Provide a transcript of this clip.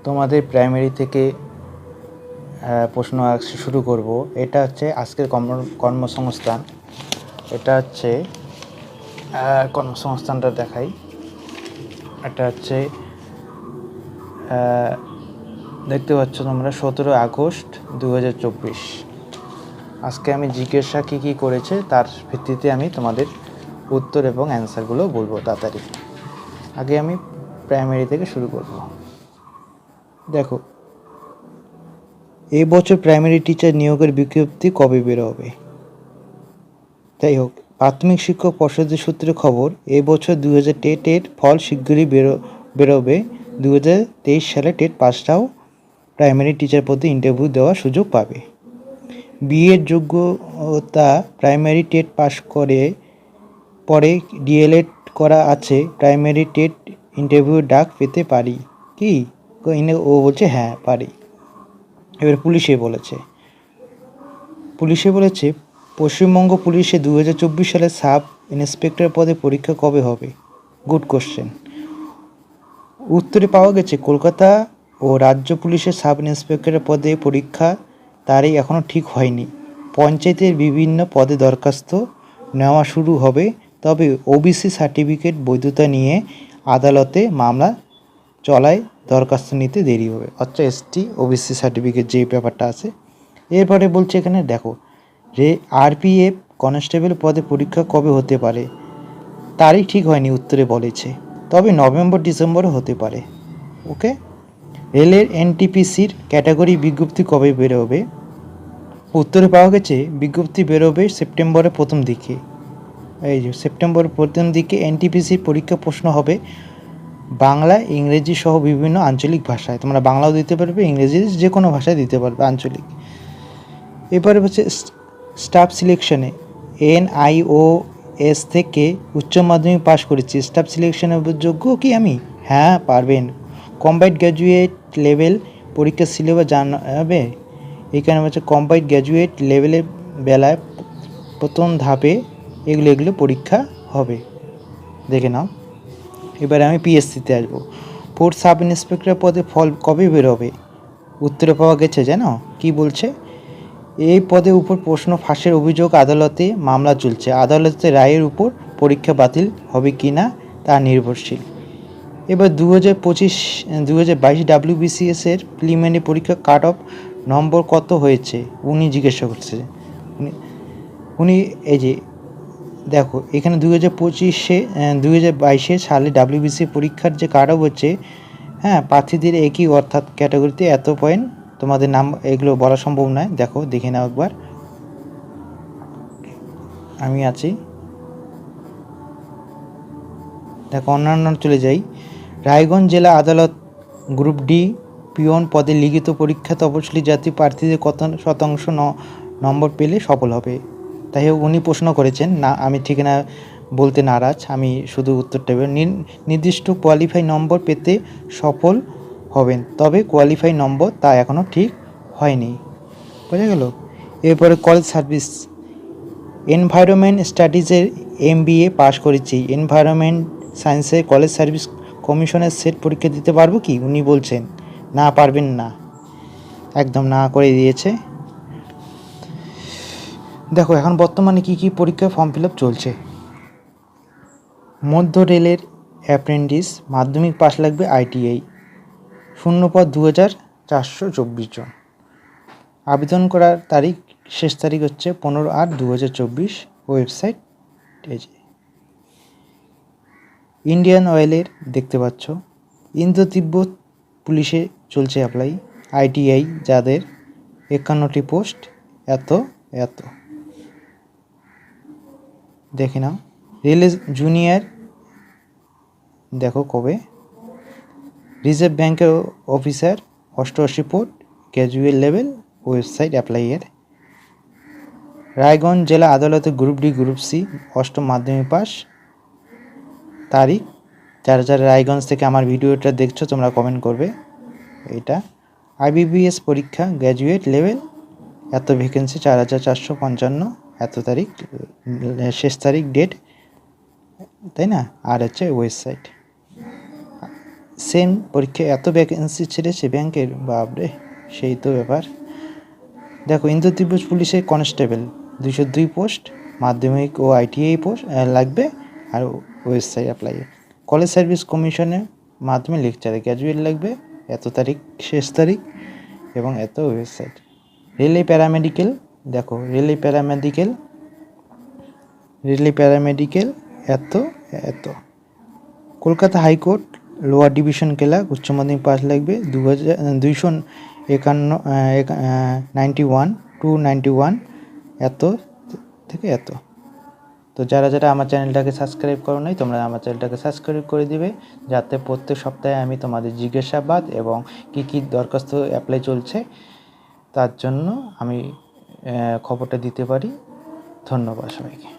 তোমাদের প্রাইমারি থেকে প্রশ্ন আসা শুরু করব। এটা হচ্ছে আজকের কর্মসংস্থান। এটা হচ্ছে কর্মসংস্থানটা দেখাই। এটা হচ্ছে দেখতে পাচ্ছ তোমরা 17 আগস্ট 2024। আজকে আমি জিজ্ঞাসা কী করেছে তার ভিত্তিতে আমি তোমাদের উত্তর এবং অ্যান্সারগুলো বলবো তাড়াতাড়ি। আগে আমি প্রাইমারি থেকে শুরু করব। দেখো, এই বছর প্রাইমারি টিচার নিয়োগের বিজ্ঞপ্তি কবে বের হবে? যাই হোক, প্রাথমিক শিক্ষক পর্ষদের সূত্রে খবর, এই বছর 2000 টেটের ফল শিগগিরই বেরোবে। 2023 সালে টেট পাসটাও প্রাইমারি টিচার পদে ইন্টারভিউ দেওয়ার সুযোগ পাবে। বিএড যোগ্যতা প্রাইমারি টেট পাস করে পরে ডিএলএড করা আছে, প্রাইমারি টেট ইন্টারভিউ ডাক পেতে পারি কি? ও বলছে হ্যাঁ পারি। এবার পুলিশে বলেছে পশ্চিমবঙ্গ পুলিশে 2024 সালে সাব ইন্সপেক্টর পদে পরীক্ষা কবে হবে? Good question. উত্তরে পাওয়া গেছে কলকাতা ও রাজ্য পুলিশের সাব ইন্সপেক্টর পদে পরীক্ষা তারিখ এখনও ঠিক হয়নি। পঞ্চায়েতের বিভিন্ন পদে দরখাস্ত নেওয়া শুরু হবে, তবে ওবিসি সার্টিফিকেট বৈধতা নিয়ে আদালতে মামলা চলায় দরখাস্ত নিতে দেরি হবে। অর্থাৎ এসটি ওবিসি সার্টিফিকেট যে ব্যাপারটা আছে। এরপরে বলছে এখানে দেখো, আরপিএফ কনস্টেবল পদে পরীক্ষা কবে হতে পারে? তারিখ ঠিক হয়নি উত্তরে বলেছে, তবে নভেম্বর ডিসেম্বরে হতে পারে। ওকে। রেলের এনটিপিসির ক্যাটাগরি বিজ্ঞপ্তি কবে বেরোবে? উত্তরে পাওয়া গেছে বিজ্ঞপ্তি বেরোবে সেপ্টেম্বরের প্রথম দিকে। এই যে সেপ্টেম্বরের প্রথম দিকে এনটিপিসির পরীক্ষা প্রশ্ন হবে বাংলা, ইংরেজি সহ বিভিন্ন আঞ্চলিক ভাষায়। তোমরা বাংলাও দিতে পারবে, ইংরেজি যে কোনো ভাষায় দিতে পারবে, আঞ্চলিক। এবারে হচ্ছে স্টাফ সিলেকশনে NIOS থেকে উচ্চ মাধ্যমিক পাশ করেছি, স্টাফ সিলেকশনের যোগ্য কি আমি? হ্যাঁ পারবেন। কম্বাইন্ড গ্র্যাজুয়েট লেভেল পরীক্ষার সিলেবাস জানাবে। এখানে হচ্ছে কম্বাইন্ড গ্র্যাজুয়েট লেভেলের বেলায় প্রথম ধাপে এগুলো পরীক্ষা হবে, দেখে নাও। এবারে আমি পিএসসিতে আসবো। ফোর্থ সাব ইন্সপেক্টর পদে ফল কবে বেরোবে? উত্তরে পাওয়া গেছে জানো কি বলছে, এই পদে উপর প্রশ্ন ফাঁসের অভিযোগ আদালতে মামলা চলছে, আদালতের রায়ের উপর পরীক্ষা বাতিল হবে কি না তা নির্ভরশীল। এবার 2022 WBCS-এর প্রিলিমিনারি পরীক্ষা কাট অফ নম্বর কত হয়েছে উনি জিজ্ঞাসা করছে। উনি এই যে দেখো এখানে 2022 সালে WBC পরীক্ষার যে কাট অফ হচ্ছে, হ্যাঁ প্রার্থীদের একই অর্থাৎ ক্যাটাগরিতে এত পয়েন্ট, তোমাদের নাম এগুলো বলা সম্ভব নয়। দেখো দেখে নাও একবার, আমি আছি। দেখো অন্যান্য চলে যাই। রায়গঞ্জ জেলা আদালত গ্রুপ ডি পিওন পদে লিখিত পরীক্ষা তপশিলি জাতি প্রার্থীদের কত শতাংশ নম্বর পেলে সফল হবে? তাই হোক উনি প্রশ্ন করেছেন না, আমি ঠিকানা বলতে নারাজ, আমি শুধু উত্তরটা নির্দিষ্ট কোয়ালিফাই নম্বর পেতে সফল হবেন, তবে কোয়ালিফাই নম্বর তা এখনও ঠিক হয়নি। বোঝা গেল। এরপরে কলেজ সার্ভিস, এনভায়রনমেন্ট স্টাডিজের MBA পাশ করেছি, এনভায়রনমেন্ট সায়েন্সের কলেজ সার্ভিস কমিশনের সেট পরীক্ষা দিতে পারবো কি? উনি বলছেন না পারবেন না, একদম না করে দিয়েছে। দেখো এখন বর্তমানে কি পরীক্ষা ফর্ম ফিল আপ চলছে। মধ্য রেলের অ্যাপ্রেন্টিস মাধ্যমিক পাশ লাগবে, ITI, শূন্যপদ 2424 জন। আবেদন করার তারিখ, শেষ তারিখ হচ্ছে 15/8/2024। ওয়েবসাইট এই যে ইন্ডিয়ান অয়েলের দেখতে পাচ্ছ। ইন্দো তিব্বত পুলিশে চলছে অ্যাপ্লাই, ITI যাদের 51টি পোস্ট, এত দেখে নাও। রেলে জুনিয়র দেখো কবে। রিজার্ভ ব্যাঙ্কের officer 88 post, graduate level, website অ্যাপ্লাইয়ের। রায়গঞ্জ জেলা আদালতে গ্রুপ ডি গ্রুপ সি অষ্টম মাধ্যমিক পাস, তারিখ। যারা রায়গঞ্জ থেকে আমার ভিডিওটা দেখছো তোমরা কমেন্ট করবে। এটা IBPS পরীক্ষা গ্র্যাজুয়েট লেভেল, এত ভ্যাকেন্সি 4455, এত তারিখ, শেষ তারিখ, ডেট, তাই না? আর হচ্ছে ওয়েবসাইট। সেম পরীক্ষায় এত ভ্যাকেন্সি ছেড়েছে ব্যাংকের, বাপরে সেই তো ব্যাপার। দেখো, ইন্দো ত্রিভুজ পুলিশে কনস্টেবল 202 পোস্ট, মাধ্যমিক ও ITI পোস্ট লাগবে, আর ওয়েবসাইট অ্যাপ্লাই। কলেজ সার্ভিস কমিশনে মাধ্যমিক লেকচারে গ্র্যাজুয়েট লাগবে, এত তারিখ শেষ তারিখ এবং এত ওয়েবসাইট। রেলে প্যারামেডিক্যাল, দেখো রেলে প্যারামেডিক্যাল এত এত। Kolkata high court lower division clerk উচ্চ মাধ্যমিক পাস লাগবে 291 এত থেকে এত। তো যারা আমার চ্যানেলটাকে সাবস্ক্রাইব করো নাই, তোমরা আমার চ্যানেলটাকে সাবস্ক্রাইব করে দিবে, যাতে প্রত্যেক সপ্তাহে আমি তোমাদের জিজ্ঞাসাবাদ এবং কী দরখাস্ত অ্যাপ্লাই চলছে তার জন্য আমি খবরটা দিতে পারি। ধন্যবাদ সবাইকে।